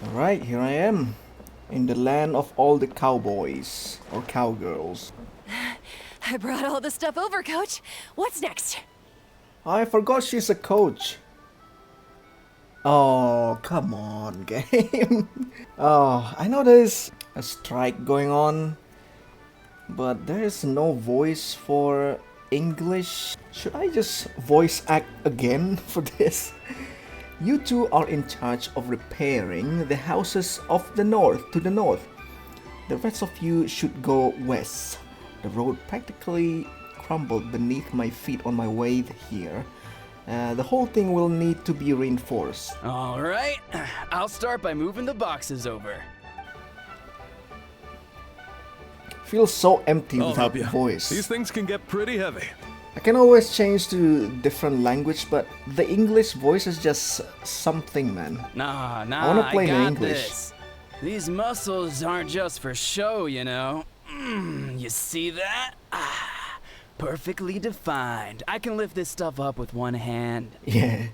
Alright, here I am. In the land of all the cowboys. Or cowgirls. I brought all the stuff over, Coach. What's next? I forgot she's a coach. Oh, come on, game. Oh, I know there's a strike going on, but there is no voice for English. Should I just voice act again for this? You two are in charge of repairing the houses of the north to the north. The rest of you should go west. The road practically crumbled beneath my feet on my way here. The whole thing will need to be reinforced. All right, I'll start by moving the boxes over. Feels so empty I'll without help you. voice. These things can get pretty heavy. I can always change to different language, but the English voice is just something, man. Nah, I wanna play in got English. this. These muscles aren't just for show, you know. You see that? Perfectly defined. I can lift this stuff up with one hand. Yeah,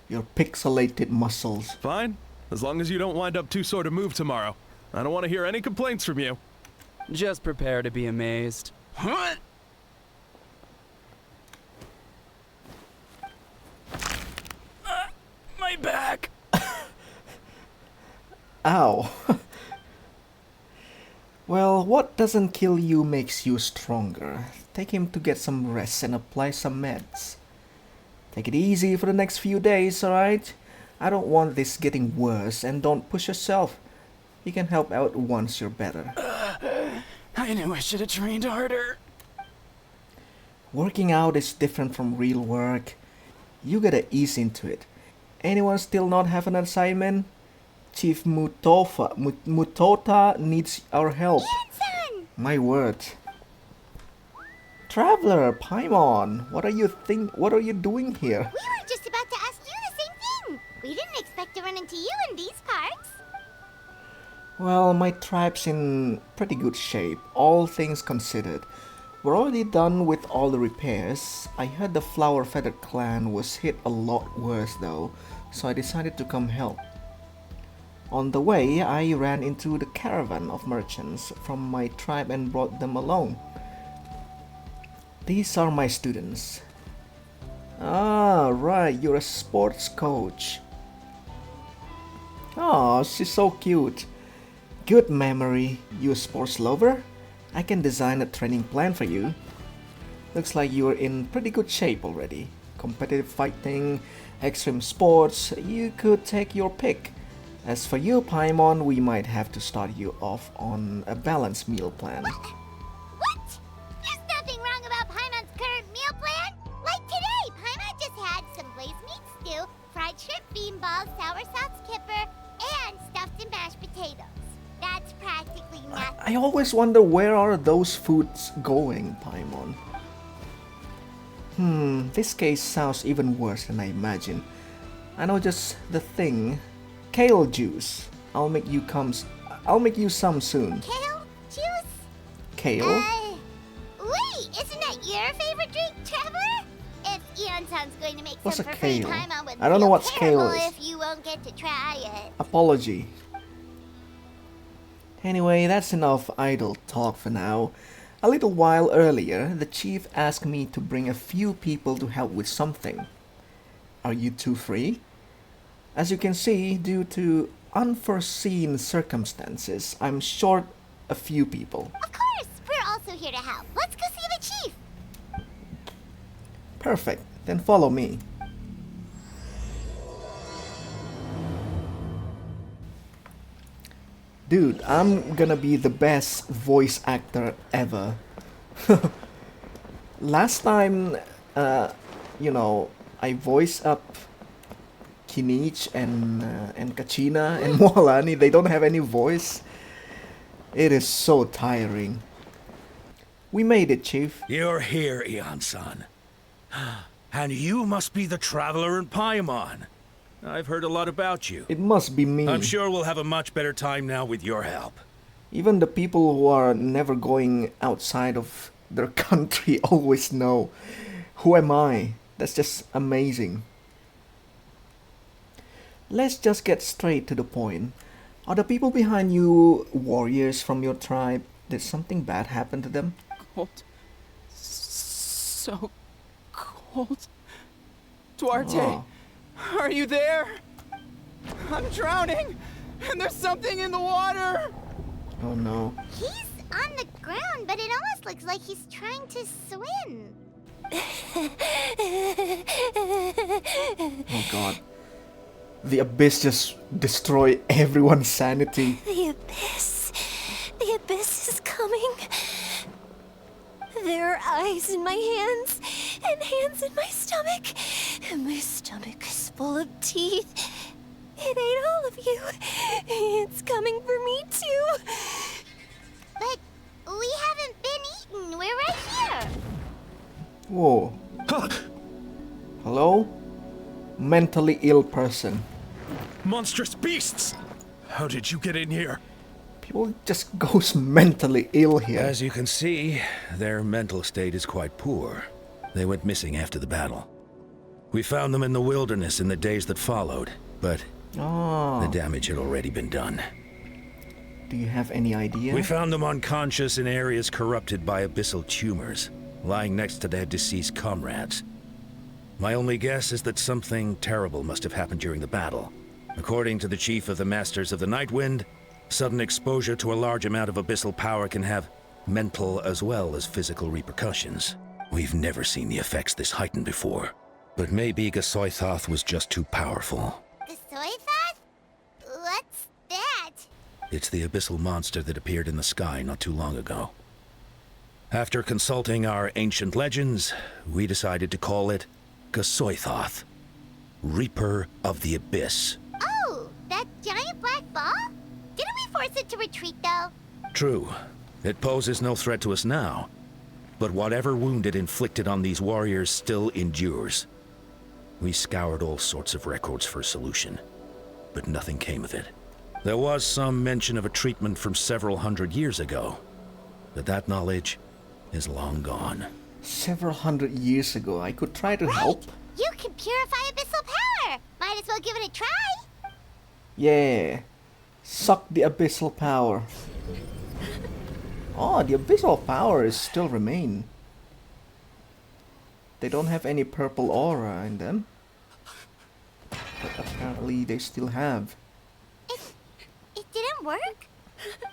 your pixelated muscles. Fine, as long as you don't wind up too sore to move tomorrow. I don't want to hear any complaints from you. Just prepare to be amazed. Huh? My back. Ow. Well, what doesn't kill you makes you stronger. Take him to get some rest and apply some meds. Take it easy for the next few days, alright? I don't want this getting worse, and don't push yourself. You can help out once you're better. I knew I should have trained harder. Working out is different from real work. You gotta ease into it. Anyone still not have an assignment? Chief Mutota needs our help. Iansan! My word. Traveler, Paimon, what are you doing here? We were just about to ask you the same thing. We didn't expect to run into you in these parts. Well, my tribe's in pretty good shape, all things considered. We're already done with all the repairs. I heard the Flower Feathered clan was hit a lot worse though, so I decided to come help. On the way, I ran into the caravan of merchants from my tribe and brought them along. These are my students. Ah, right, you're a sports coach. Oh, she's so cute. Good memory. You a sports lover? I can design a training plan for you. Looks like you're in pretty good shape already. Competitive fighting, extreme sports, you could take your pick. As for you, Paimon, we might have to start you off on a balanced meal plan. What? There's nothing wrong about Paimon's current meal plan. Like today, Paimon just had some glazed meat stew, fried shrimp bean balls, sour sauce kipper, and stuffed and mashed potatoes. That's practically nothing. I always wonder where are those foods going, Paimon. This case sounds even worse than I imagined. I know just the thing. Kale juice. I'll make you some soon. Kale juice? Kale? Wait, isn't that your favorite drink, Traveler? If Iansan's going to make What's some a for free, kale? Paimon would I don't know feel what kale terrible is. if you won't get to try it. Apology. Anyway, that's enough idle talk for now. A little while earlier, the chief asked me to bring a few people to help with something. Are you two free? As you can see, due to unforeseen circumstances, I'm short a few people. Of course, we're also here to help. Let's go see the chief. Perfect, then follow me. Dude, I'm gonna be the best voice actor ever. Last time, I voiced up Kinich and Kachina and Moalani. They don't have any voice. It is so tiring. We made it, Chief. You're here, Iansan. And you must be the traveler in Paimon. I've heard a lot about you. It must be me. I'm sure we'll have a much better time now with your help. Even the people who are never going outside of their country always know. Who am I? That's just amazing. Let's just get straight to the point. Are the people behind you warriors from your tribe? Did something bad happen to them? Cold. So cold. Duarte, Oh. are you there? I'm drowning, and there's something in the water. Oh no. He's on the ground, but it almost looks like he's trying to swim. Oh god. The abyss just destroyed everyone's sanity. The abyss. The abyss is coming. There are eyes in my hands, and hands in my stomach. And my stomach is full of teeth. It ate all of you. It's coming for me too. But we haven't been eaten. We're right here. Whoa. Hello? Mentally ill person. Monstrous beasts! How did you get in here? People just goes mentally ill here. As you can see, their mental state is quite poor. They went missing after the battle. We found them in the wilderness in the days that followed, but Oh. the damage had already been done. Do you have any idea? We found them unconscious in areas corrupted by abyssal tumors, lying next to their deceased comrades. My only guess is that something terrible must have happened during the battle. According to the chief of the Masters of the Nightwind, sudden exposure to a large amount of abyssal power can have mental as well as physical repercussions. We've never seen the effects this heightened before, but maybe Gasoithoth was just too powerful. The soy thought? What's that? It's the abyssal monster that appeared in the sky not too long ago. After consulting our ancient legends, we decided to call it Gasoithoth, Reaper of the Abyss. Oh, that giant black ball? Didn't we force it to retreat, though? True, it poses no threat to us now, but whatever wound it inflicted on these warriors still endures. We scoured all sorts of records for a solution, but nothing came of it. There was some mention of a treatment from several hundred years ago, but that knowledge is long gone. Several hundred years ago, I could try to help. You can purify abyssal power. Might as well give it a try. Yeah. Suck the abyssal power. Oh, the abyssal powers still remain. They don't have any purple aura in them. But apparently they still have. It didn't work?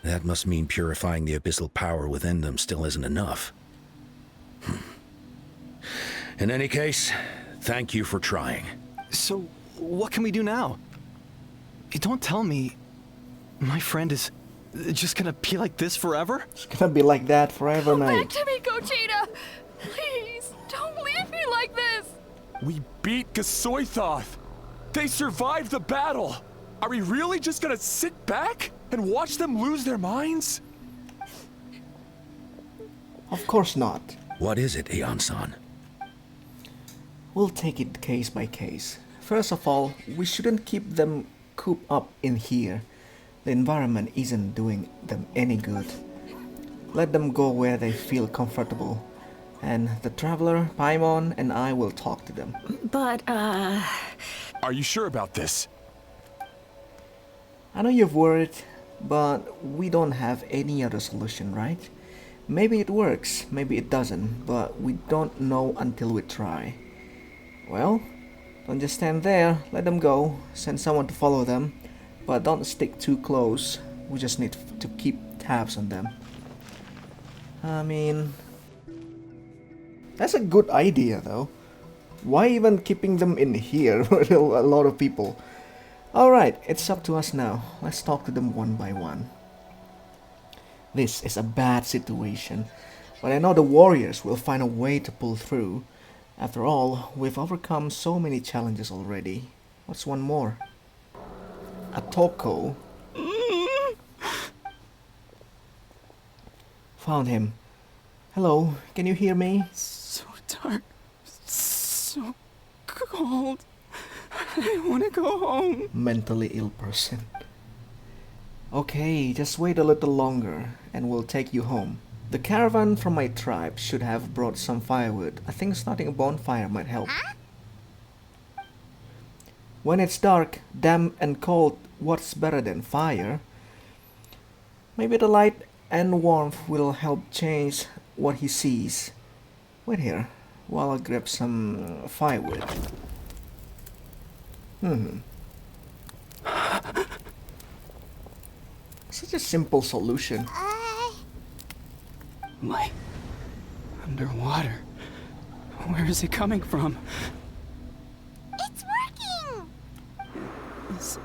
That must mean purifying the abyssal power within them still isn't enough. In any case, thank you for trying. So, what can we do now? Don't tell me my friend is just gonna be like this forever? It's gonna be like that forever, Come back mate. to me, Gogeta! Please, don't leave me like this! We beat Gasoithoth. They survived the battle. Are we really just gonna sit back and watch them lose their minds? Of course not. What is it, Iansan? We'll take it case by case. First of all, we shouldn't keep them cooped up in here. The environment isn't doing them any good. Let them go where they feel comfortable. And the traveler, Paimon, and I will talk to them. But, Are you sure about this? I know you're worried, but we don't have any other solution, right? Maybe it works, maybe it doesn't, but we don't know until we try. Well, don't just stand there, let them go, send someone to follow them, but don't stick too close. We just need to keep tabs on them. I mean, that's a good idea though. Why even keeping them in here with a lot of people? Alright, it's up to us now. Let's talk to them one by one. This is a bad situation, but I know the warriors will find a way to pull through. After all, we've overcome so many challenges already. What's one more? A Toko. Found him. Hello, can you hear me? So dark, so cold. I want to go home. Mentally ill person. Okay, just wait a little longer and we'll take you home. The caravan from my tribe should have brought some firewood. I think starting a bonfire might help. Huh? When it's dark, damp and cold, what's better than fire? Maybe the light and warmth will help change what he sees. Wait here, while I grab some firewood. Such a simple solution. Light. Underwater. Where is it coming from? It's working! Is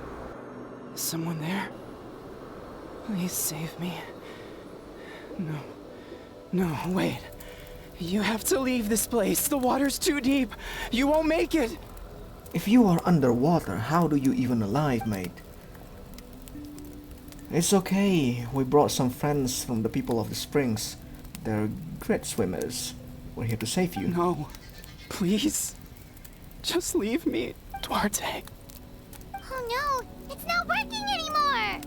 someone there? Please save me. No. No, wait. You have to leave this place. The water's too deep. You won't make it. If you are underwater, how do you even alive, mate? It's okay. We brought some friends from the people of the springs. They're great swimmers. We're here to save you. No. Please. Just leave me, Duarte. Oh no, it's not working anymore!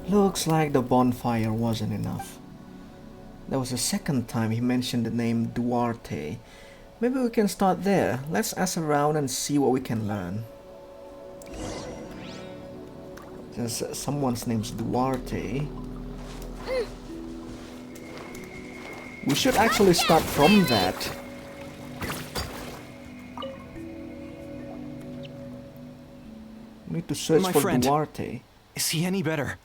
Looks like the bonfire wasn't enough. That was the second time he mentioned the name Duarte. Maybe we can start there. Let's ask around and see what we can learn. Since someone's name's Duarte, we should actually start from that. We need to search My for friend. Duarte. Is he any better?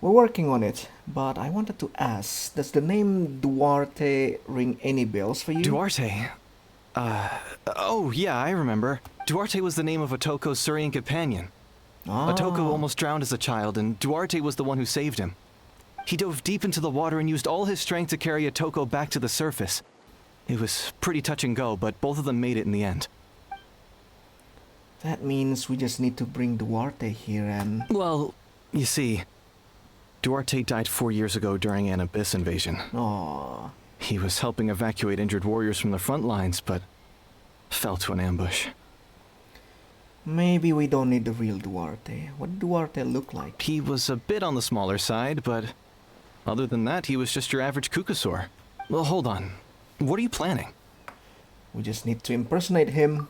We're working on it, but I wanted to ask, does the name Duarte ring any bells for you? Duarte? Oh yeah, I remember. Duarte was the name of Otoko's Surian companion. Otoko almost drowned as a child, and Duarte was the one who saved him. He dove deep into the water and used all his strength to carry Otoko back to the surface. It was pretty touch and go, but both of them made it in the end. That means we just need to bring Duarte here and... Well, you see, Duarte died 4 years ago during an Abyss invasion. Aww. He was helping evacuate injured warriors from the front lines, but fell to an ambush. Maybe we don't need the real Duarte. What did Duarte look like? He was a bit on the smaller side, but other than that, he was just your average Kukasaur. Well, hold on. What are you planning? We just need to impersonate him.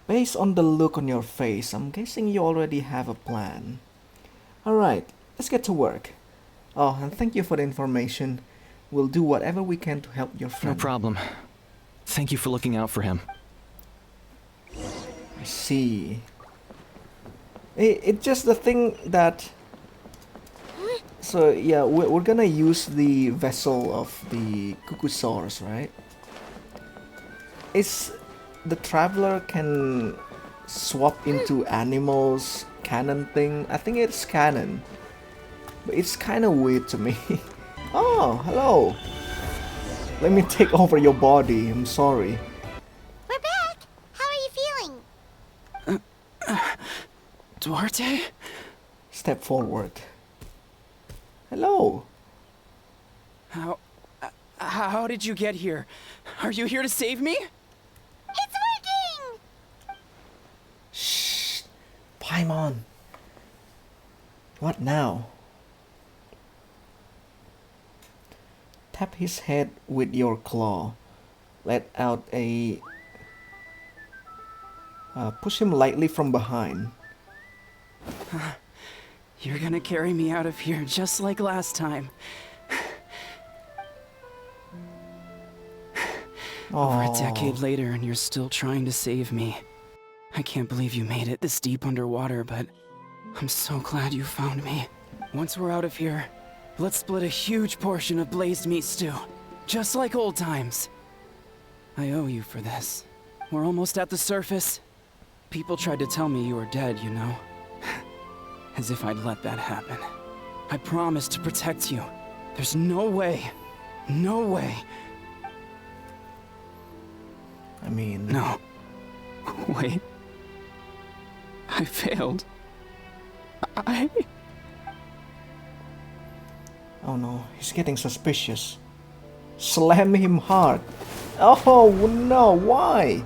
Based on the look on your face, I'm guessing you already have a plan. Alright, let's get to work. Oh, and thank you for the information. We'll do whatever we can to help your friend. No problem. Thank you for looking out for him. I see. It's just the thing that... So yeah, we're gonna use the vessel of the Kukusaurs, right? It's... The traveler can swap into animals, canon thing. I think it's canon. But it's kind of weird to me. Oh, hello. Let me take over your body. I'm sorry. We're back! How are you feeling? Duarte? Step forward. Hello. How did you get here? Are you here to save me? It's working! Shh. Paimon. What now? Tap his head with your claw. Let out a... push him lightly from behind. You're gonna carry me out of here just like last time. Over a decade later and you're still trying to save me. I can't believe you made it this deep underwater, but I'm so glad you found me. Once we're out of here, let's split a huge portion of blazed meat stew, just like old times. I owe you for this. We're almost at the surface. People tried to tell me you were dead, you know. As if I'd let that happen. I promised to protect you. There's no way. No way. I mean... No. Wait. I failed. Oh no, he's getting suspicious. Slam him hard. Oh no, why?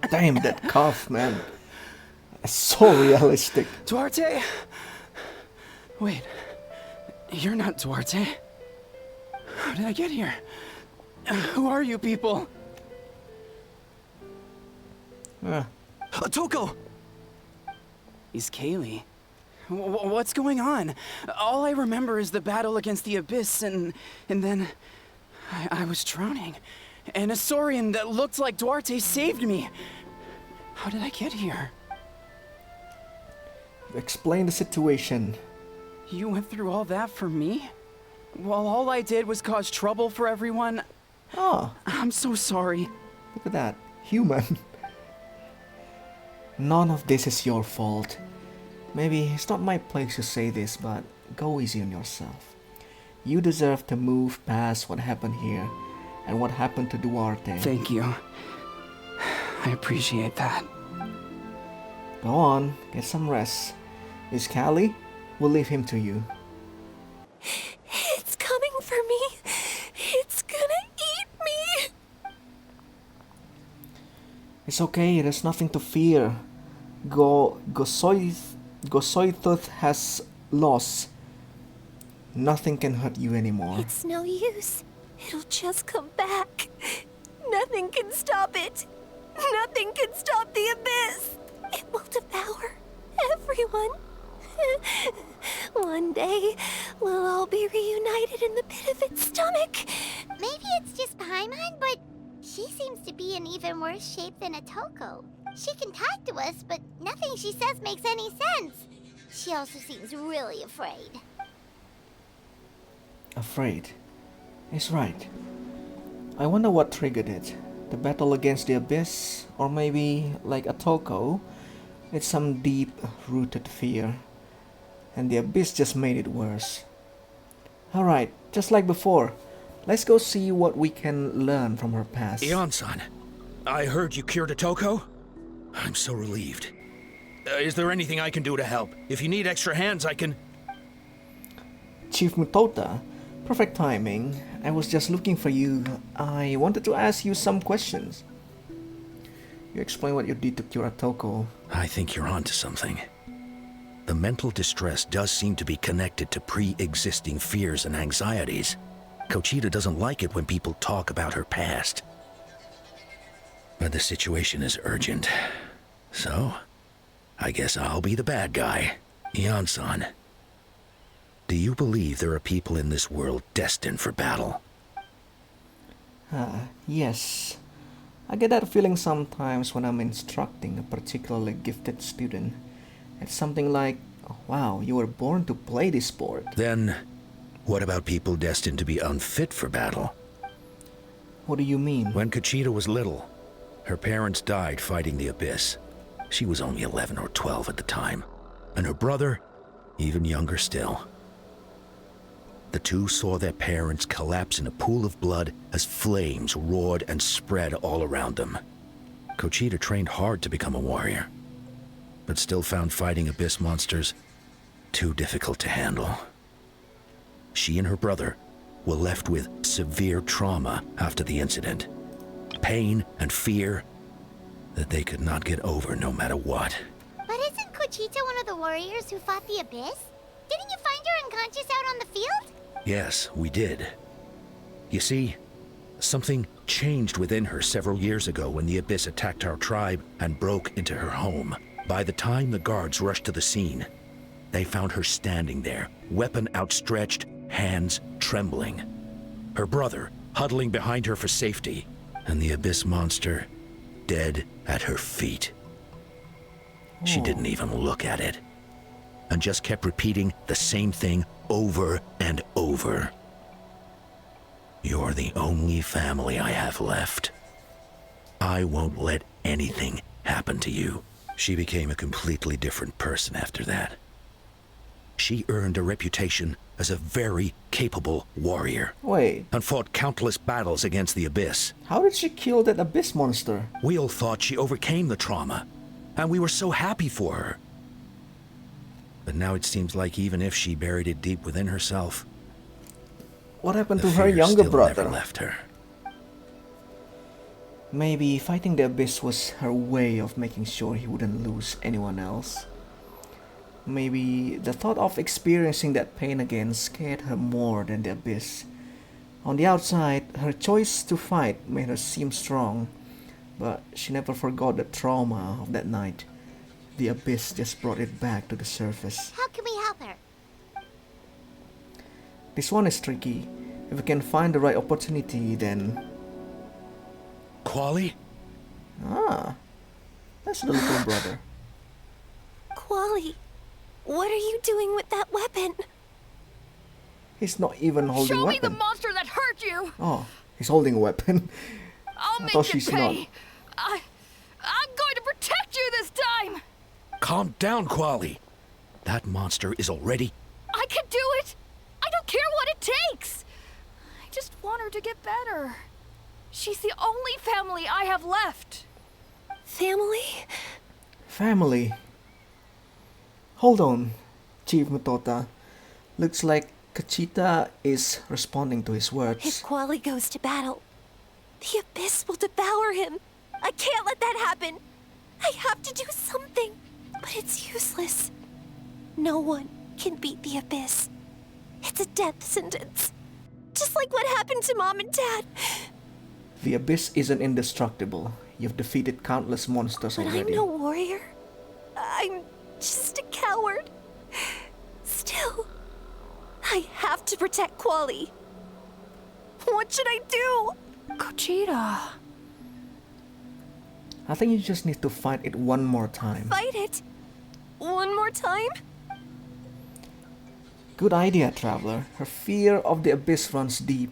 Damn that cough, man. So realistic. Duarte? Wait, you're not Duarte. How did I get here? Who are you people? Otoko! He's Kaylee. What's going on? All I remember is the battle against the Abyss, and then I was drowning. And a Saurian that looked like Duarte saved me. How did I get here? Explain the situation. You went through all that for me? While all I did was cause trouble for everyone? Oh, I'm so sorry. look at that. Human. None of this is your fault. Maybe it's not my place to say this, but go easy on yourself. You deserve to move past what happened here and what happened to Duarte. Thank you. I appreciate that. Go on, get some rest. Miss Callie, we'll leave him to you. It's coming for me. It's gonna eat me. It's okay, there's nothing to fear. Gosoithoth has lost. Nothing can hurt you anymore. It's no use. It'll just come back. Nothing can stop it. Nothing can stop the abyss. It will devour everyone. One day, we'll all be reunited in the pit of its stomach. Maybe it's just Paimon, but she seems to be in even worse shape than Otoko. She can talk to us, but nothing she says makes any sense. She also seems really afraid. Afraid. He's right. I wonder what triggered it. The battle against the abyss, or maybe, like Otoko, it's some deep-rooted fear. And the abyss just made it worse. Alright, just like before, let's go see what we can learn from her past. Iansan, I heard you cured Otoko? I'm so relieved. Is there anything I can do to help? If you need extra hands, I can... Chief Mutota, perfect timing. I was just looking for you. I wanted to ask you some questions. You explain what you did to cure Otoko. I think you're onto something. The mental distress does seem to be connected to pre-existing fears and anxieties. Kochita doesn't like it when people talk about her past. But the situation is urgent. So, I guess I'll be the bad guy. Iansan, do you believe there are people in this world destined for battle? Yes. I get that feeling sometimes when I'm instructing a particularly gifted student. It's something like, wow, you were born to play this sport. Then, what about people destined to be unfit for battle? What do you mean? When Kochita was little, her parents died fighting the Abyss. She was only 11 or 12 at the time, and her brother, even younger still. The two saw their parents collapse in a pool of blood as flames roared and spread all around them. Kochita trained hard to become a warrior, but still found fighting Abyss monsters too difficult to handle. She and her brother were left with severe trauma after the incident. Pain and fear that they could not get over no matter what. But isn't Kochita one of the warriors who fought the Abyss? Didn't you find her unconscious out on the field? Yes, we did. You see, something changed within her several years ago when the Abyss attacked our tribe and broke into her home. By the time the guards rushed to the scene, they found her standing there, weapon outstretched, hands trembling. Her brother huddling behind her for safety, and the Abyss monster dead at her feet. She didn't even look at it, and just kept repeating the same thing over and over. You're the only family I have left. I won't let anything happen to you. She became a completely different person after that. She earned a reputation as a very capable warrior. Wait, And fought countless battles against the Abyss. how did she kill that abyss monster? We all thought she overcame the trauma, and we were so happy for her. But now it seems like even if she buried it deep within herself, What happened the to her fear younger still brother? never left her. Maybe fighting the abyss was her way of making sure he wouldn't lose anyone else. Maybe the thought of experiencing that pain again scared her more than the abyss. On the outside, her choice to fight made her seem strong, but she never forgot the trauma of that night. The abyss just brought it back to the surface. How can we help her? This one is tricky. If we can find the right opportunity, then... Quali? Ah, that's the little brother. Quali, what are you doing with that weapon? He's not even holding a Show me weapon. the monster that hurt you! Oh, he's holding a weapon. I'll I make thought you she's pay! not. I'm going to protect you this time! Calm down, Quali. That monster is already... I can do it! I don't care what it takes! I just want her to get better. She's the only family I have left. Family? Family. Hold on, Chief Matota. Looks like Kachita is responding to his words. If Quali goes to battle, the abyss will devour him. I can't let that happen. I have to do something, but it's useless. No one can beat the abyss. It's a death sentence. Just like what happened to Mom and Dad. The abyss isn't indestructible. You've defeated countless monsters But already. I'm no warrior. I'm just a coward. Still, I have to protect Quali. What should I do? Gogeta. I think you just need to fight it one more time. Fight it. One more time? Good idea, Traveler. Her fear of the abyss runs deep,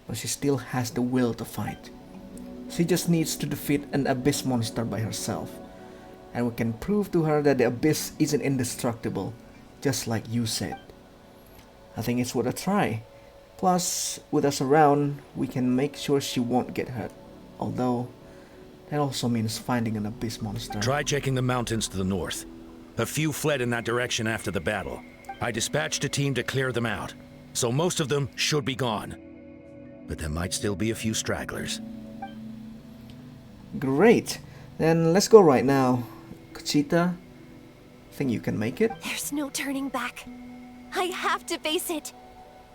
but she still has the will to fight. She just needs to defeat an abyss monster by herself, and we can prove to her that the abyss isn't indestructible, just like you said. I think it's worth a try. Plus, with us around, we can make sure she won't get hurt. Although, that also means finding an abyss monster. Try checking the mountains to the north. A few fled in that direction after the battle. I dispatched a team to clear them out, so most of them should be gone. But there might still be a few stragglers. Great! Then let's go right now. Kachita, think you can make it? There's no turning back. I have to face it,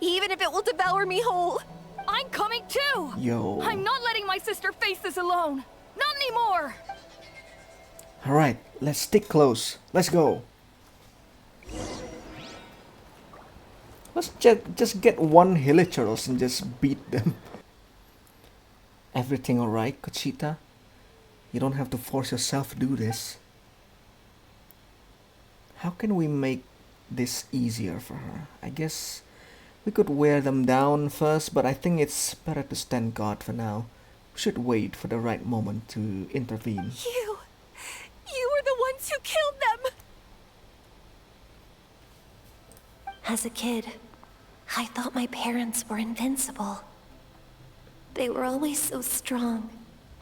even if it will devour me whole. I'm coming too! Yo. I'm not letting my sister face this alone. Not anymore! Alright, let's stick close. Let's go. Let's just get one Hilichurls and just beat them. Everything alright, Kachita? You don't have to force yourself to do this. How can we make this easier for her? I guess we could wear them down first, but I think it's better to stand guard for now. We should wait for the right moment to intervene. You were the ones who killed them! As a kid, I thought my parents were invincible. They were always so strong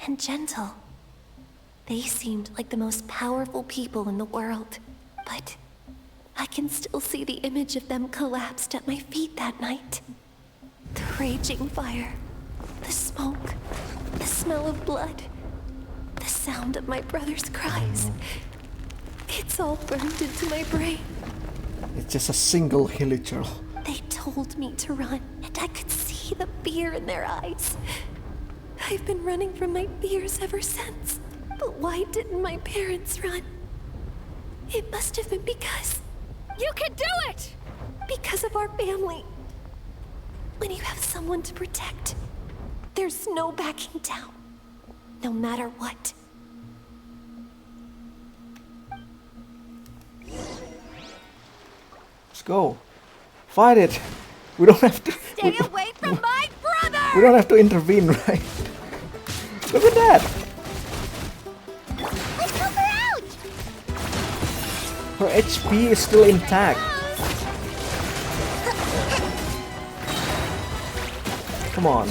and gentle. They seemed like the most powerful people in the world, but I can still see the image of them collapsed at my feet that night. The raging fire, the smoke, the smell of blood, the sound of my brother's cries. It's all burned into my brain. It's just a single Hilichurl. They told me to run, and I could see the fear in their eyes. I've been running from my fears ever since. But why didn't my parents run? It must have been because... You can do it! Because of our family. When you have someone to protect, there's no backing down. No matter what. Let's go. Fight it. We don't have to... Stay away from my brother! We don't have to intervene, right? Look at that. Let's help her out! Her HP is still intact. Come on.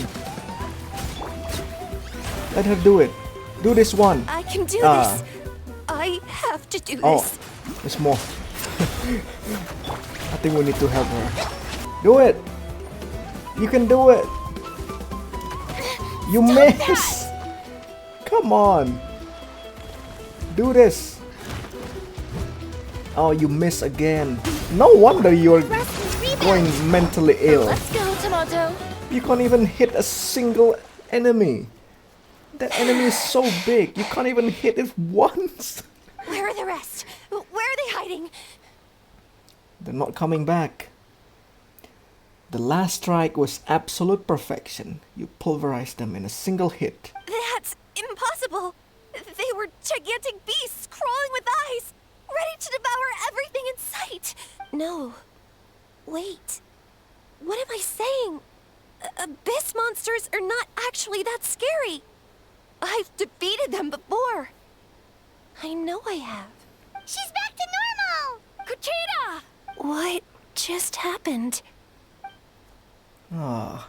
Let her do it. Do this one. I can do this. I have to do Oh, this. there's more. I think we need to help her. Do it. You can do it. You miss. Come on. Do this. Oh, you miss again. No wonder you're going mentally ill. Let's go, Tomato. You can't even hit a single enemy. That enemy is so big, you can't even hit it once. Where are the rest? Where are they hiding? They're not coming back. The last strike was absolute perfection. You pulverized them in a single hit. That's impossible. They were gigantic beasts crawling with eyes, ready to devour everything in sight. No. Wait. What am I saying? Abyss monsters are not actually that scary. I've defeated them before. I know I have. She's back to normal! Kuchita! What just happened? Ah.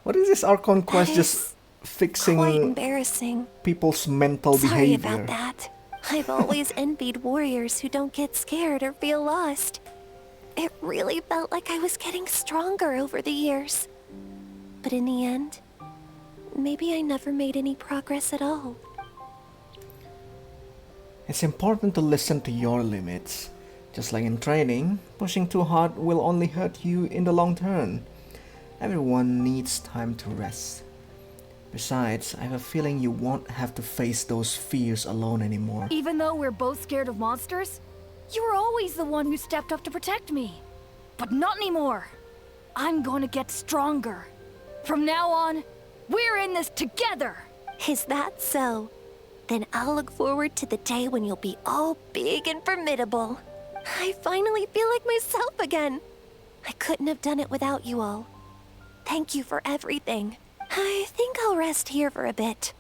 What is this Archon quest just Quite fixing embarrassing. people's mental Sorry behavior? about that. I've always envied warriors who don't get scared or feel lost. It really felt like I was getting stronger over the years. But in the end, maybe I never made any progress at all. It's important to listen to your limits. Just like in training, pushing too hard will only hurt you in the long term. Everyone needs time to rest. Besides, I have a feeling you won't have to face those fears alone anymore. Even though we're both scared of monsters, you were always the one who stepped up to protect me. But not anymore. I'm going to get stronger. From now on, we're in this together. Is that so? Then I'll look forward to the day when you'll be all big and formidable. I finally feel like myself again. I couldn't have done it without you all. Thank you for everything. I think I'll rest here for a bit.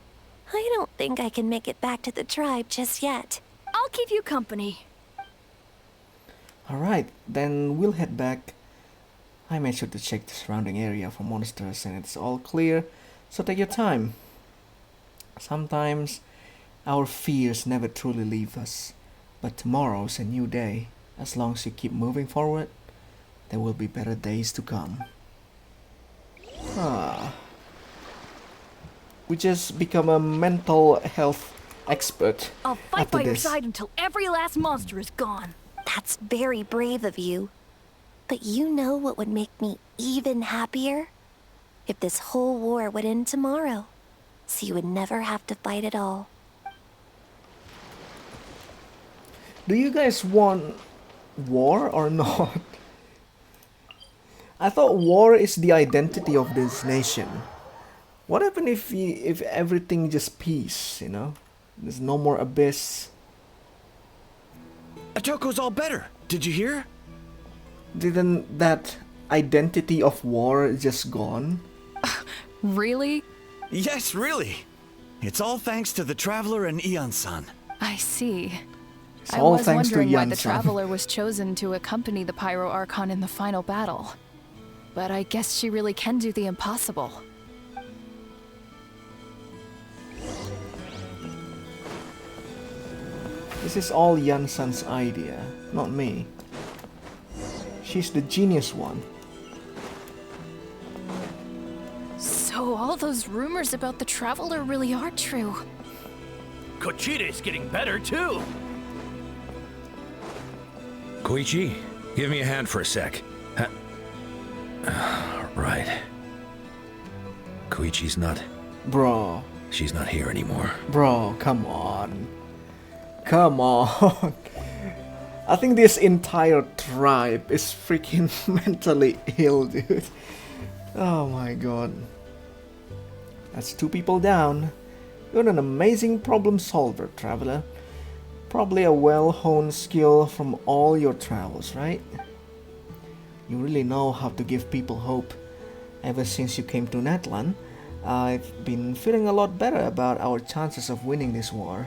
I don't think I can make it back to the tribe just yet. I'll keep you company. Alright, then we'll head back. I made sure to check the surrounding area for monsters and it's all clear, so take your time. Sometimes our fears never truly leave us, but tomorrow's a new day. As long as you keep moving forward, there will be better days to come. Ah. We just become a mental health expert I'll fight after by your this. side until every last monster is gone. That's very brave of you. But you know what would make me even happier? If this whole war would end tomorrow, so you would never have to fight at all. Do you guys want war or not? I thought war is the identity of this nation. What happens if everything just peace, you know? There's no more abyss. Atoko's all better. Did you hear? Didn't that identity of war just gone? Really? Yes, really. It's all thanks to the Traveler and Iansan. I see. It's I all was thanks to wondering why the Iansan. Traveler was chosen to accompany the Pyro Archon in the final battle. But I guess she really can do the impossible. This is all Iansan's idea, not me. She's the genius one. So all those rumors about the Traveler really are true. Kochita's getting better too. Koichi, give me a hand for a sec. Right. Koichi's not. Bro. She's not here anymore. Bro, come on. Come on. I think this entire tribe is freaking mentally ill, dude. Oh my god. That's 2 people down. You're an amazing problem solver, Traveler. Probably a well-honed skill from all your travels, right? You really know how to give people hope. Ever since you came to Natlan, I've been feeling a lot better about our chances of winning this war.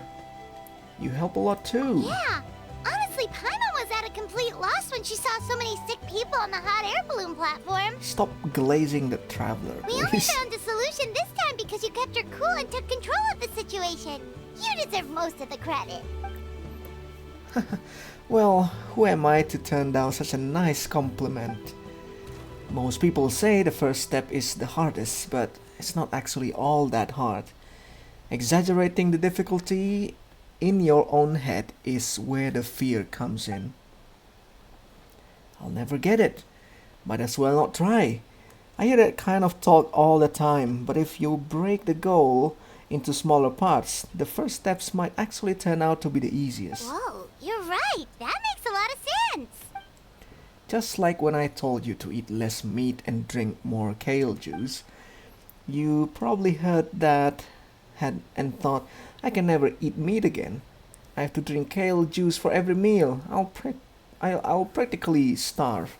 You help a lot too. Yeah, honestly, Paimon was at a complete loss when she saw so many sick people on the hot air balloon platform. Stop glazing the Traveler, We only please. found a solution this time because you kept her cool and took control of the situation. You deserve most of the credit. Well, who am I to turn down such a nice compliment? Most people say the first step is the hardest, but it's not actually all that hard. Exaggerating the difficulty in your own head is where the fear comes in. I'll never get it. Might as well not try. I hear that kind of talk all the time, but if you break the goal into smaller parts, the first steps might actually turn out to be the easiest. Whoa, you're right. That makes a lot of sense. Just like when I told you to eat less meat and drink more kale juice, you probably heard that and thought, I can never eat meat again. I have to drink kale juice for every meal. I'll practically starve.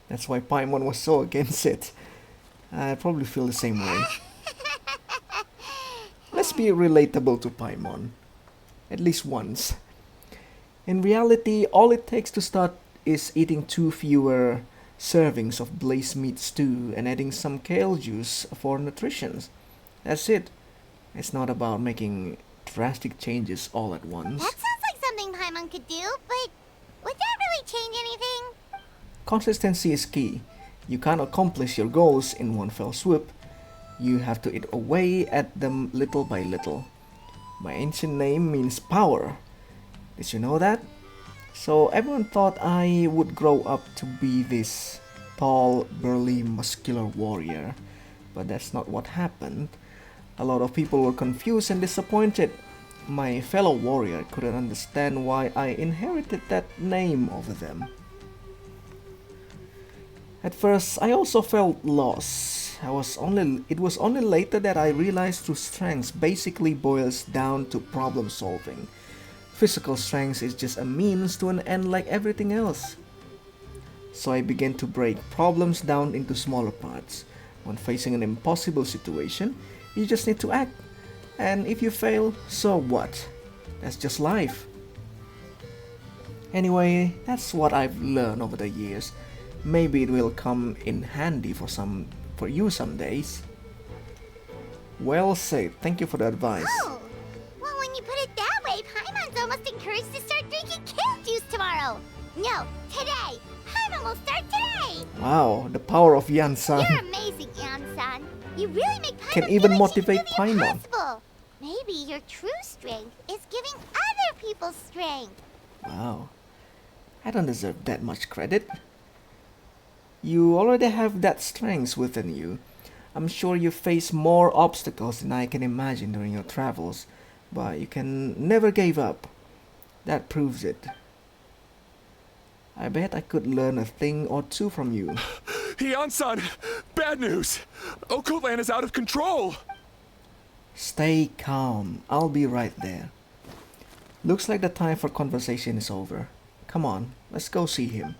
That's why Paimon was so against it. I probably feel the same way. Let's be relatable to Paimon. At least once. In reality, all it takes to start is eating 2 fewer servings of blaze meat stew and adding some kale juice for nutrition. That's it. It's not about making drastic changes all at once. That sounds like something Paimon could do, but would that really change anything? Consistency is key. You can't accomplish your goals in one fell swoop. You have to eat away at them little by little. My ancient name means power. Did you know that? So everyone thought I would grow up to be this tall, burly, muscular warrior. But that's not what happened. A lot of people were confused and disappointed. My fellow warrior couldn't understand why I inherited that name over them. At first, I also felt lost. It was only later that I realized true strength basically boils down to problem solving. Physical strength is just a means to an end like everything else. So I began to break problems down into smaller parts. When facing an impossible situation, you just need to act. And if you fail, so what? That's just life. Anyway, that's what I've learned over the years. Maybe it will come in handy for you some days. Well said. Thank you for the advice. Oh, well, when you put it that way, Paimon's almost encouraged to start drinking kale juice tomorrow. No, today. Paimon will start today. Wow, the power of Iansan. You're amazing, Iansan. You really make Paimon Can even feel like she motivate can do the Paimon. impossible. Maybe your true strength is giving other people strength. Wow, I don't deserve that much credit. You already have that strength within you. I'm sure you face more obstacles than I can imagine during your travels, but you can never give up. That proves it. I bet I could learn a thing or two from you. Iansan, bad news. Okoland is out of control. Stay calm. I'll be right there. Looks like the time for conversation is over. Come on, let's go see him.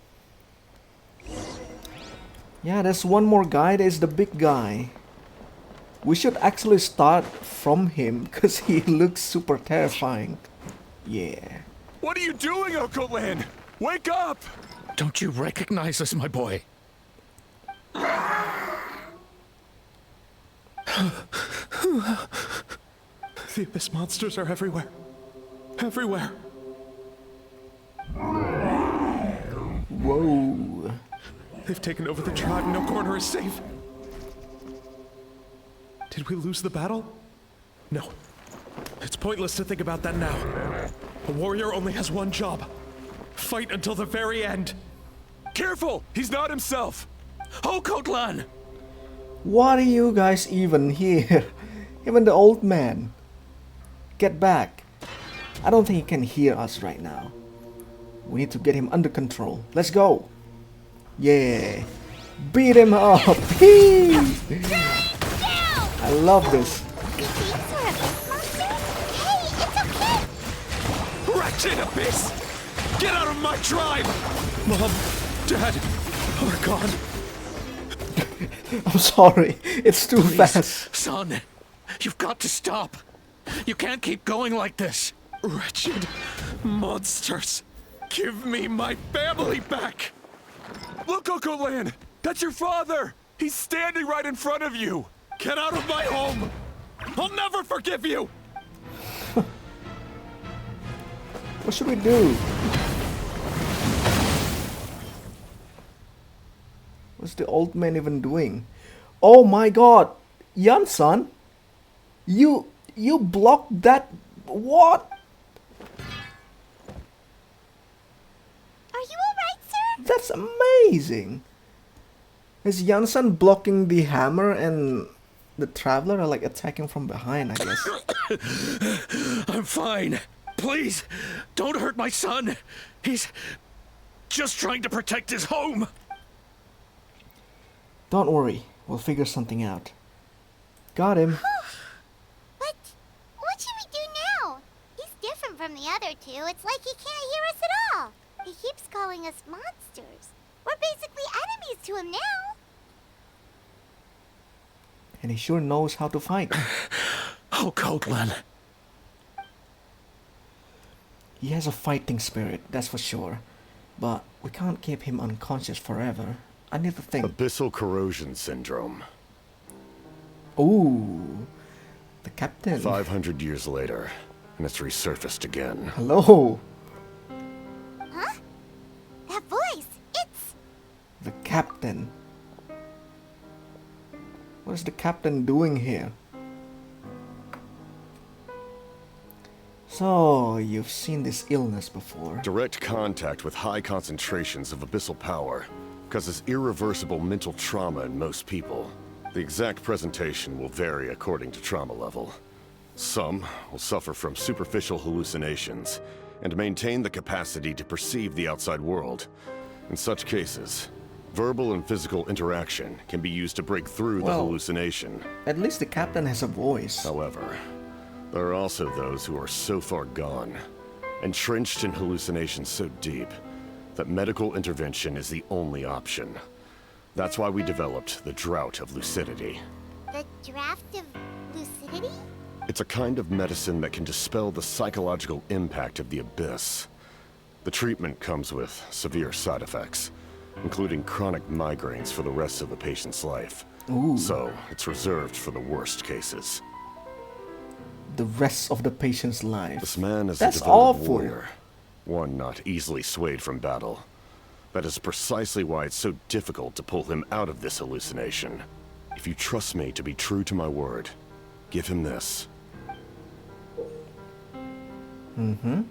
Yeah, there's one more guy. There's the big guy. We should actually start from him because he looks super terrifying. Yeah. What are you doing, Okoland? Wake up! Don't you recognize us, my boy? The abyss monsters are everywhere. Everywhere. Whoa. They've taken over the tribe. No corner is safe. Did we lose the battle? No. It's pointless to think about that now. A warrior only has one job. Fight until the very end. Careful! He's not himself! Oh, Kotlan! What are you guys even here? Even the old man. Get back. I don't think he can hear us right now. We need to get him under control. Let's go. Yeah. Beat him up. I love this. Wretched abyss! Get out of my tribe! Mom, Dad are gone. I'm sorry. It's too fast. Son, you've got to stop. You can't keep going like this. Wretched monsters! Give me my family back! Look, Okoland! That's your father! He's standing right in front of you! Get out of my home! I'll never forgive you! What should we do? What's the old man even doing? Oh my god! Iansan? You blocked that. What? Are you alright, sir? That's amazing. Is Iansan blocking the hammer and the traveler are like attacking from behind, I guess. I'm fine. Please, don't hurt my son. He's just trying to protect his home. Don't worry, we'll figure something out. Got him. But what should we do now? He's different from the other two. It's like he can't hear us at all. He keeps calling us monsters. We're basically enemies to him now. And he sure knows how to fight. Oh, Natlan. He has a fighting spirit, that's for sure. But we can't keep him unconscious forever. I need to think. Abyssal corrosion syndrome. Ooh, the captain. 500 years later, and it's resurfaced again. Hello. Huh? That voice, it's... The captain. What is the captain doing here? So, you've seen this illness before. Direct contact with high concentrations of abyssal power causes irreversible mental trauma in most people. The exact presentation will vary according to trauma level. Some will suffer from superficial hallucinations and maintain the capacity to perceive the outside world. In such cases, verbal and physical interaction can be used to break through the hallucination. At least the captain has a voice. However, there are also those who are so far gone, entrenched in hallucinations so deep, that medical intervention is the only option. That's why we developed the Drought of Lucidity. The Draft of Lucidity? It's a kind of medicine that can dispel the psychological impact of the Abyss. The treatment comes with severe side effects, including chronic migraines for the rest of the patient's life. Ooh. So, it's reserved for the worst cases. The rest of the patient's life. This man is That's a devoted awful. warrior, one not easily swayed from battle. That is precisely why it's so difficult to pull him out of this hallucination. If you trust me to be true to my word, give him this. Mm-hmm.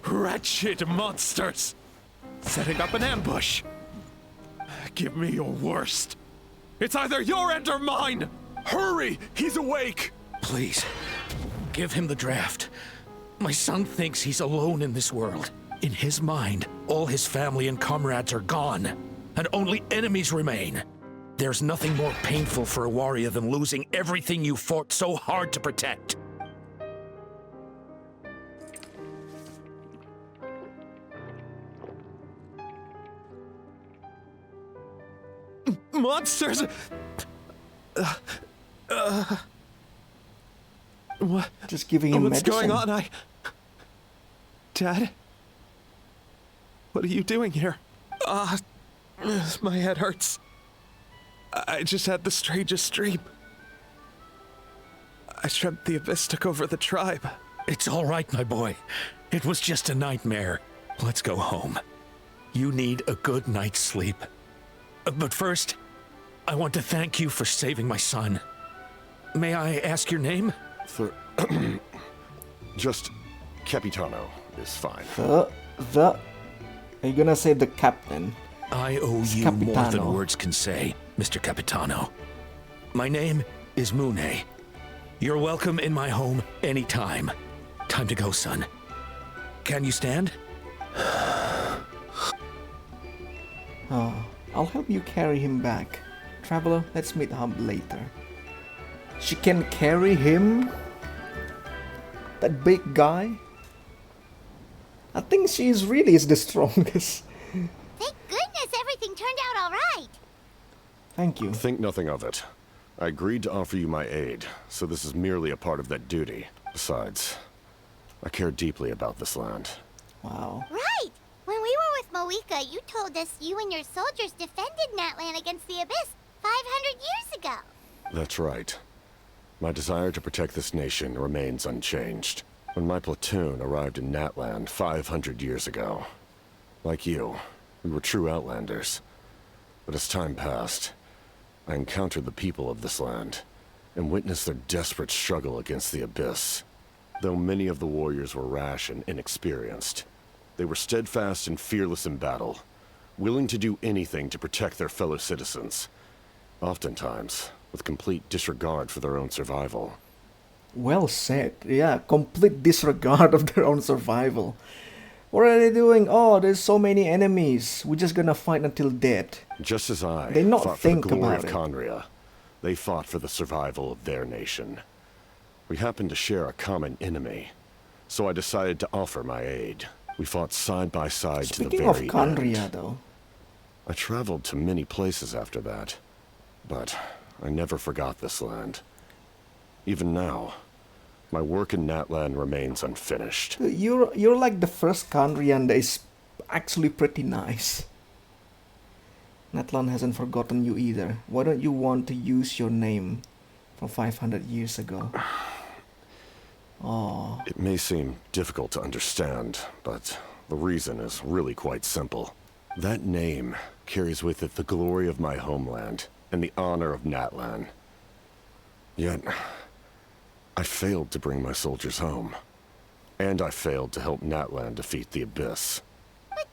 Wretched monsters! Setting up an ambush! Give me your worst. It's either your end or mine! Hurry! He's awake! Please, give him the draft. My son thinks he's alone in this world. In his mind, all his family and comrades are gone, and only enemies remain. There's nothing more painful for a warrior than losing everything you fought so hard to protect. Monsters! What? Just giving him What's medicine. going on? Dad? What are you doing here? My head hurts. I just had the strangest dream. I dreamt the Abyss took over the tribe. It's all right, my boy. It was just a nightmare. Let's go home. You need a good night's sleep. But first, I want to thank you for saving my son. May I ask your name? Just Capitano is fine. Are you gonna say the captain? I owe It's you more than Capitano. words can say, Mr. Capitano. My name is Mune. You're welcome in my home anytime. Time to go, son. Can you stand? Oh, I'll help you carry him back. Traveler, let's meet up later. She can carry him? That big guy? I think she's really is the strongest. Thank goodness everything turned out all right. Thank you. Think nothing of it. I agreed to offer you my aid, so this is merely a part of that duty. Besides, I care deeply about this land. Wow. Right! When we were with Moika, you told us you and your soldiers defended Natlan against the Abyss 500 years ago. That's right. My desire to protect this nation remains unchanged. When my platoon arrived in Natlan 500 years ago, like you, we were true outlanders. But as time passed, I encountered the people of this land, and witnessed their desperate struggle against the Abyss. Though many of the warriors were rash and inexperienced, they were steadfast and fearless in battle, willing to do anything to protect their fellow citizens, oftentimes with complete disregard for their own survival. Well said. Yeah, complete disregard of their own survival. What are they doing? Oh, there's so many enemies. We're just gonna fight until death. Just as I They not fought for the think glory about of it. Conria, they fought for the survival of their nation. We happened to share a common enemy, so I decided to offer my aid. We fought side by side to the Speaking of very Conria, end. though, I traveled to many places after that, but I never forgot this land. Even now, my work in Natlan remains unfinished. you're like the first Conrian that is actually pretty nice. Natlan hasn't forgotten you either. Why don't you want to use your name from 500 years ago? Oh. It may seem difficult to understand, but the reason is really quite simple. That name carries with it the glory of my homeland and the honor of Natlan. Yet, I failed to bring my soldiers home. And I failed to help Natlan defeat the Abyss. But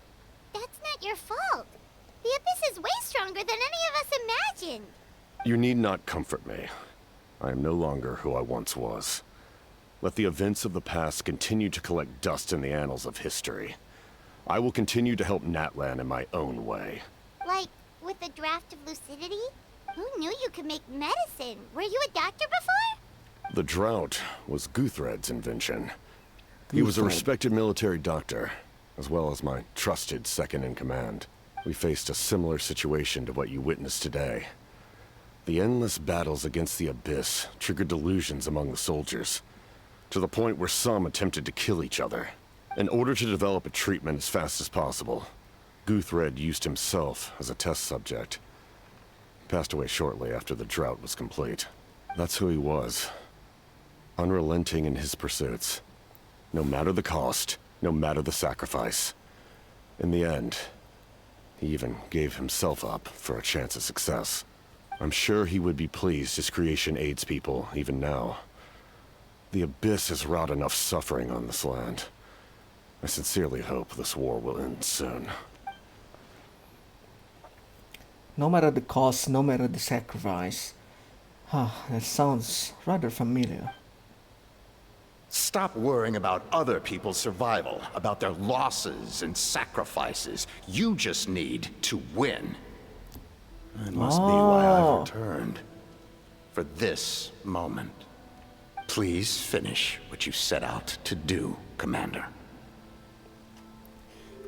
that's not your fault. The Abyss is way stronger than any of us imagined. You need not comfort me. I am no longer who I once was. Let the events of the past continue to collect dust in the annals of history. I will continue to help Natlan in my own way. Like, with the draft of lucidity? Who knew you could make medicine? Were you a doctor before? The drought was Guthred's invention. He was a respected military doctor, as well as my trusted second-in-command. We faced a similar situation to what you witnessed today. The endless battles against the Abyss triggered delusions among the soldiers, to the point where some attempted to kill each other. In order to develop a treatment as fast as possible, Guthred used himself as a test subject. He passed away shortly after the drought was complete. That's who he was. Unrelenting in his pursuits. No matter the cost, no matter the sacrifice. In the end, he even gave himself up for a chance at success. I'm sure he would be pleased his creation aids people even now. The Abyss has wrought enough suffering on this land. I sincerely hope this war will end soon. No matter the cost, no matter the sacrifice. That sounds rather familiar. Stop worrying about other people's survival, about their losses and sacrifices. You just need to win. That must be why I've returned. For this moment. Please finish what you set out to do, Commander.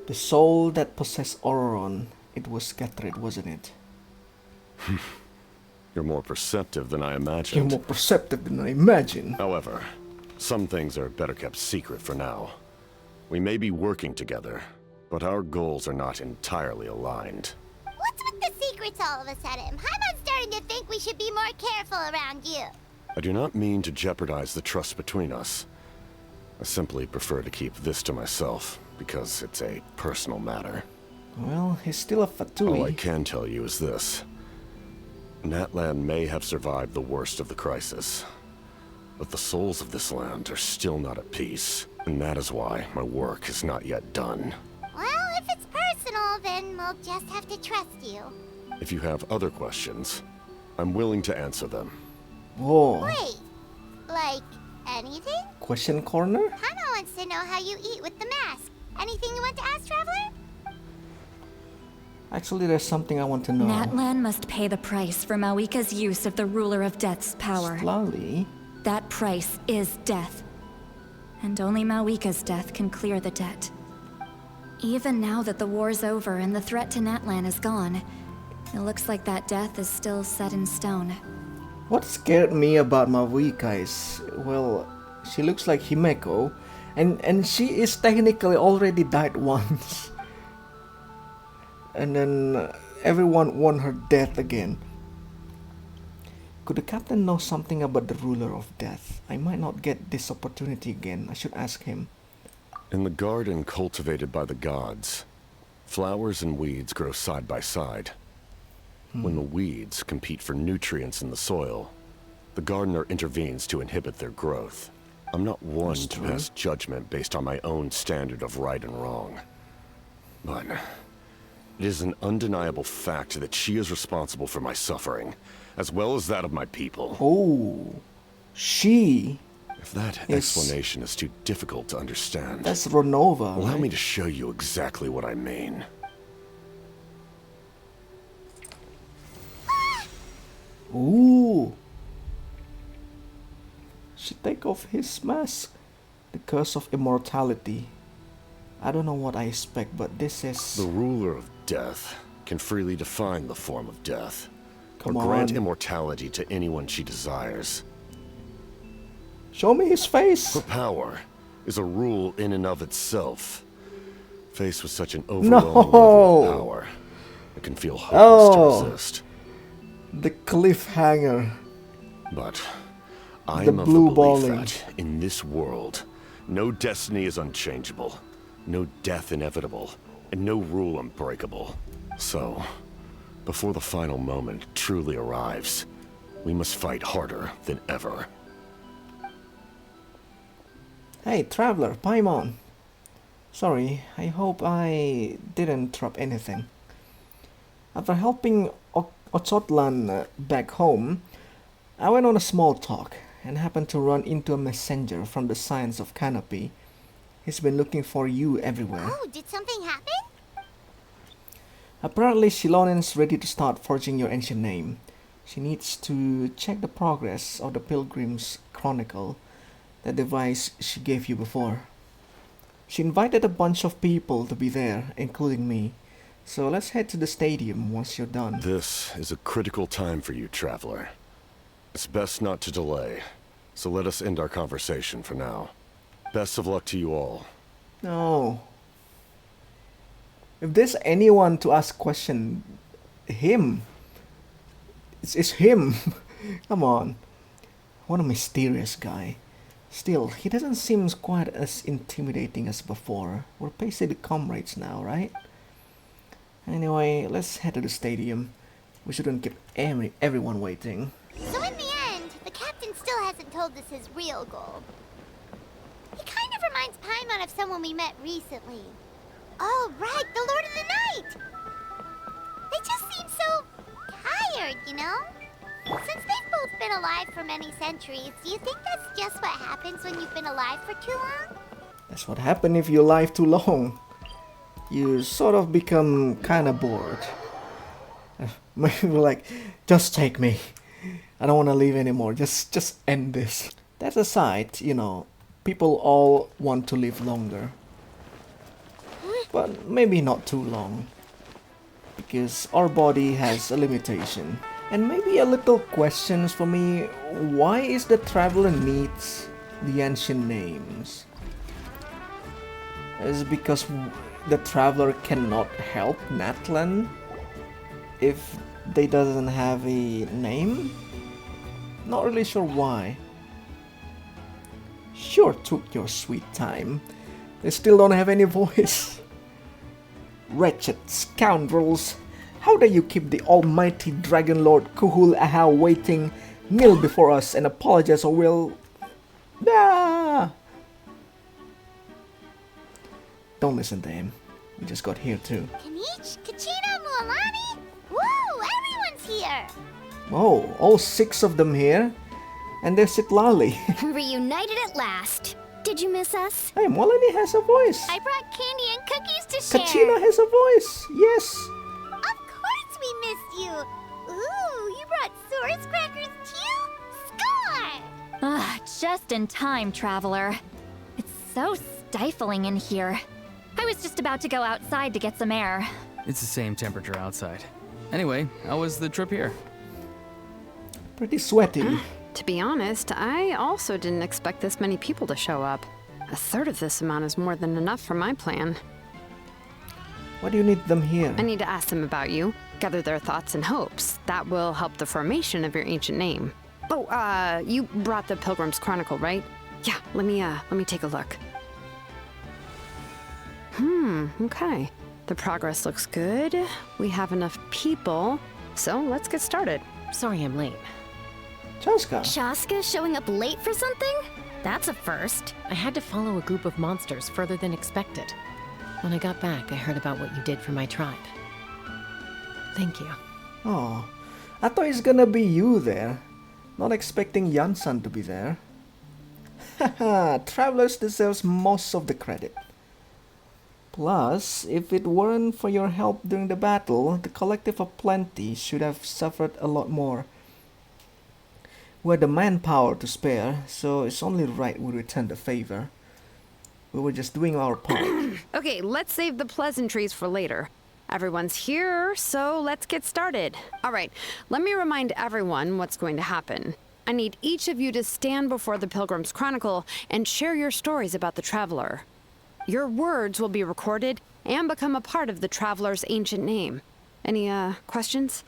The soul that possessed Auroron, it was scattered, wasn't it? You're more perceptive than I imagined. You're more perceptive than I imagine. However, some things are better kept secret for now. We may be working together, but our goals are not entirely aligned. What's with the secrets all of a sudden? Paimon's starting to think we should be more careful around you. I do not mean to jeopardize the trust between us. I simply prefer to keep this to myself, because it's a personal matter. Well, he's still a Fatui. All I can tell you is this. Natlan may have survived the worst of the crisis, but the souls of this land are still not at peace, and that is why my work is not yet done. Well, if it's personal, then we'll just have to trust you. If you have other questions, I'm willing to answer them. Oh. Wait, like anything? Question corner? Paimon wants to know how you eat with the mask. Anything you want to ask, Traveler? Actually, there's something I want to know. Natlan must pay the price for Mawika's use of the Ruler of Death's power. Slowly. That price is death. And only Mawika's death can clear the debt. Even now that the war's over and the threat to Natlan is gone, it looks like that death is still set in stone. What scared me about Mawika is, well, she looks like Himeko, and she is technically already died once. And then everyone want her death again. Could the captain know something about the ruler of death? I might not get this opportunity again. I should ask him. In the garden cultivated by the gods, flowers and weeds grow side by side. When the weeds compete for nutrients in the soil, The gardener intervenes to inhibit their growth. I'm not one That's to true. pass judgment based on my own standard of right and wrong. But it is an undeniable fact that she is responsible for my suffering, as well as that of my people. Oh, she. If that is- explanation is too difficult to understand, That's Ronova. allow right? me to show you exactly what I mean. Ooh. She take off his mask. The curse of immortality. I don't know what I expect, but this is... The ruler of death can freely define the form of death, Come or grant on. immortality to anyone she desires. Show me his face. Her power is a rule in and of itself. Faced with such an overwhelming level No. of power, it can feel hopeless to resist. The cliffhanger. But I The am of blue the ball belief age. that in this world, no destiny is unchangeable, no death inevitable, and no rule unbreakable. So, before the final moment truly arrives, we must fight harder than ever. Hey, Traveler, Paimon. Sorry, I hope I didn't drop anything. After helping Ochotlan back home, I went on a small talk and happened to run into a messenger from the Science of Canopy. He's been looking for you everywhere. Oh, did something happen? Apparently, Shilonin's ready to start forging your ancient name. She needs to check the progress of the Pilgrim's Chronicle, the device she gave you before. She invited a bunch of people to be there, including me. So let's head to the stadium once you're done. This is a critical time for you, Traveler. It's best not to delay, so let us end our conversation for now. Best of luck to you all. No. If there's anyone to ask question, him. It's him. Come on. What a mysterious guy. Still, he doesn't seem quite as intimidating as before. We're basically comrades now, right? Anyway, let's head to the stadium. We shouldn't keep everyone waiting. So in the end, the captain still hasn't told us his real goal. He kind of reminds Paimon of someone we met recently. Oh, right, the Lord of the Night! They just seem so tired, you know? Since they've both been alive for many centuries, do you think that's just what happens when you've been alive for too long? That's what happens if you live too long. You sort of become kinda bored. Maybe like, just take me. I don't want to live anymore. Just end this. That aside, you know, people all want to live longer. But maybe not too long. Because our body has a limitation. And maybe a little questions for me, why is the Traveler needs the ancient names? Is it because the Traveler cannot help Natlan if they doesn't have a name? Not really sure why. Sure took your sweet time. They still don't have any voice. Wretched scoundrels! How dare you keep the almighty Dragon Lord Kuhul Aha waiting, kneel before us and apologize or we'll... Ah! Don't listen to him. We just got here too. Kanich, Kachina, Mualani? Woo, everyone's here! Oh, all 6 of them here? And there's Sitlali. Reunited at last. Did you miss us? Hey, Molani has a voice. I brought candy and cookies to share! Kachina has a voice. Yes. Of course we missed you! Ooh, you brought Source crackers too? Score! Ah, just in time, Traveler. It's so stifling in here. I was just about to go outside to get some air. It's the same temperature outside. Anyway, how was the trip here? Pretty sweaty. To be honest, I also didn't expect this many people to show up. A third of this amount is more than enough for my plan. Why do you need them here? I need to ask them about you, gather their thoughts and hopes. That will help the formation of your ancient name. Oh, you brought the Pilgrim's Chronicle, right? Yeah, let me take a look. Okay. The progress looks good. We have enough people, so let's get started. Sorry I'm late. Chaska. Chaska showing up late for something? That's a first. I had to follow a group of monsters further than expected. When I got back, I heard about what you did for my tribe. Thank you. Oh, I thought it's gonna be you there. Not expecting Iansan to be there. Haha, Travelers deserves most of the credit. Plus, if it weren't for your help during the battle, the Collective of Plenty should have suffered a lot more. We had the manpower to spare, so it's only right we return the favor. We were just doing our part. Okay, let's save the pleasantries for later. Everyone's here, so let's get started. All right, let me remind everyone what's going to happen. I need each of you to stand before the Pilgrim's Chronicle and share your stories about the Traveler. Your words will be recorded and become a part of the Traveler's ancient name. Any, questions?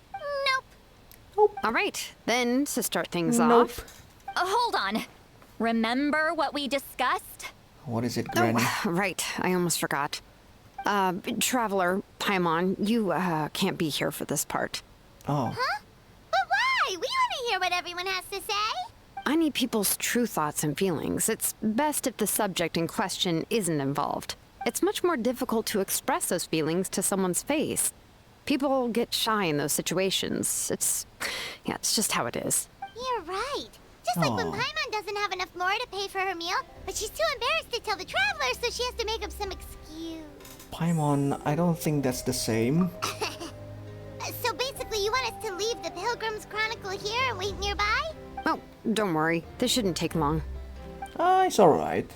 Nope. All right, then to start things Nope. off. Hold on. Remember what we discussed? What is it, Granny? Oh, right, I almost forgot. Traveler, Paimon, you, can't be here for this part. Oh. Huh? But why? We want to hear what everyone has to say. I need people's true thoughts and feelings. It's best if the subject in question isn't involved. It's much more difficult to express those feelings to someone's face. People get shy in those situations. It's just how it is. You're right. Just like when Paimon doesn't have enough more to pay for her meal, but she's too embarrassed to tell the Traveler, so she has to make up some excuse. Paimon, I don't think that's the same. So basically, you want us to leave the Pilgrim's Chronicle here and wait nearby? Oh, don't worry. This shouldn't take long. It's alright.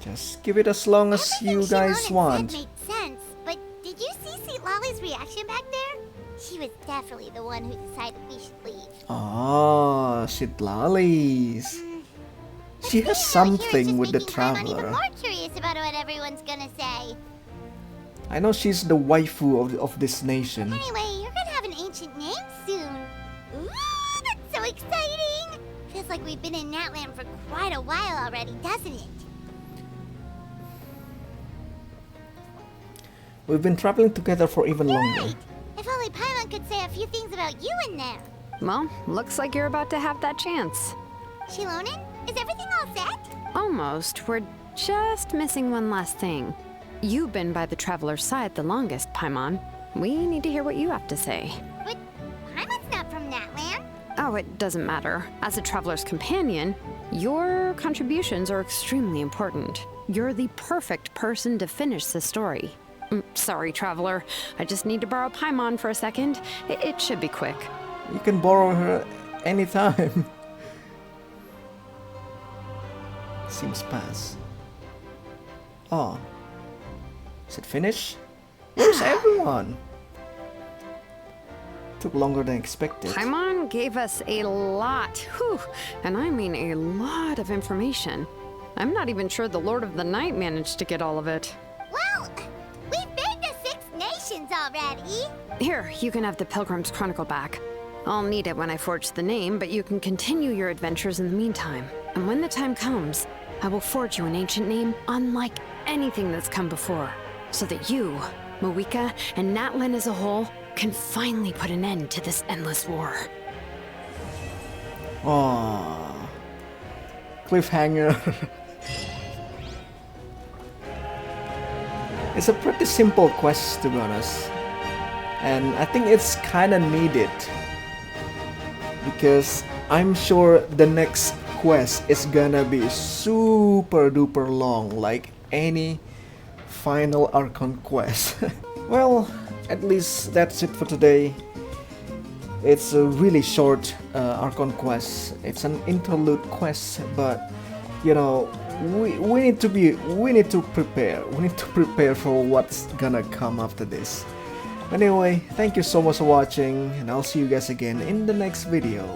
Just give it as long as you guys want. Said made sense, but did you see St. Lolly's reaction back there? She was definitely the one who decided we should leave. Oh, shit lollies. She has something with the I'm even Traveler. more curious about what everyone's gonna say. I know she's the waifu of this nation. Anyway, you're gonna have an ancient name soon. Ooh, that's so exciting! Feels like we've been in Natlan for quite a while already, doesn't it? We've been traveling together for even longer. Right! If only Paimon could say a few things about you in there. Well, looks like you're about to have that chance. Shilonen, is everything all set? Almost. We're just missing one last thing. You've been by the Traveler's side the longest, Paimon. We need to hear what you have to say. But Paimon's not from Natlan. Oh, it doesn't matter. As a Traveler's companion, your contributions are extremely important. You're the perfect person to finish the story. Sorry, Traveler. I just need to borrow Paimon for a second. It should be quick. You can borrow her anytime. Seems pass. Oh. Is it finished? Where's everyone? Took longer than expected. Paimon gave us a lot, whew, and I mean a lot of information. I'm not even sure the Lord of the Night managed to get all of it. Well, we've been to 6 nations already. Here, you can have the Pilgrim's Chronicle back. I'll need it when I forge the name, but you can continue your adventures in the meantime. And when the time comes, I will forge you an ancient name unlike anything that's come before, so that you, Moika, and Natlan as a whole can finally put an end to this endless war. Aww. Cliffhanger. It's a pretty simple quest, to be honest. And I think it's kinda needed. Because I'm sure the next quest is gonna be super duper long, like any final Archon quest. Well, at least that's it for today. It's a really short Archon quest. It's an interlude quest, but you know, we need to prepare for what's gonna come after this. Anyway, thank you so much for watching, and I'll see you guys again in the next video.